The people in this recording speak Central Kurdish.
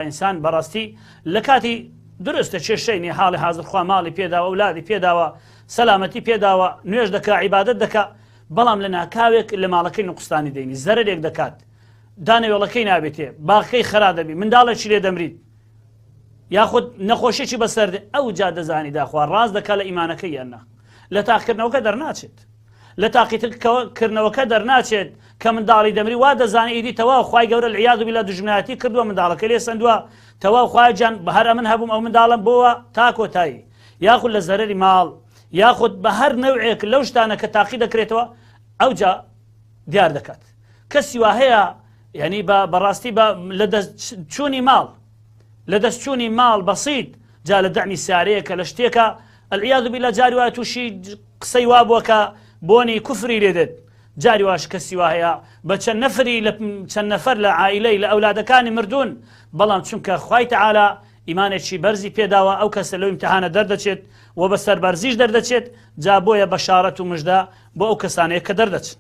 ئینسان بەڕاستی لە کاتی درستە کێشەی حاڵی حازرخوا ماڵی پێداوە ئەولادی پێداوە سەلامەتی پێداوە نوێژ دەکا عیبادەت دەکا بەڵام لە ناکاوێک لە ماڵەکەی نوقستانی دەینی زەرێک دەکات دانەوێڵەکەی نابێتێ باخەکەی خرا دەبی منداڵێکی لێ دەمریت یاخود نەخۆشیێکی بەسەر ئەو جا دەزانی داخوا ڕاست دەکات لە ئیمانەکەی یاننا لە تاقیکردنەوەکە دەرناچێت لە تاقیکردنەوەکە دەرناچێت کە منداڵی دەمری وا دەزانی ئیدی تەواو خوای گەورە العیاذ بالله دوژمنایەتی کردووە منداڵەکە لێ سندووە تەواو خوای جان بە هەر ئەمن هەبووم ئەو منداڵم بۆوە تا کۆتایی یاخود لە زەرەری ماڵ یاخود بە هەر نەوعێک لەو شتانە کە تاقی دەکرێتەوە ئەو جا دیار دەکات کەسی وا هەیە یعنی بەڕاستی لە دەستچوونی ماڵ لە دەستچوونی ماڵ بەسیط جا لە دەعمی سیارەیە کە لە شتێکە العیاذ بالله جاری وایە تووشی قسەی وا بووە کە بۆنی کوفری لێدێت جاری واش کەسی وا هەیە بە چەند نەفری لە چەند نەفەر لە عائیلەی لە ئەولادەکانی مردوون بەڵام چونکە خوای تەعالا ئیمانێکی بەرزی پێداوە ئەو کەسە لەو ئیمتیحانە دەردەچێت و بەسەر بەرزیش دەردەچێت جا بۆیە بەشارەت و مژدە بۆ ئەو کەسانەیە کە دەردەچن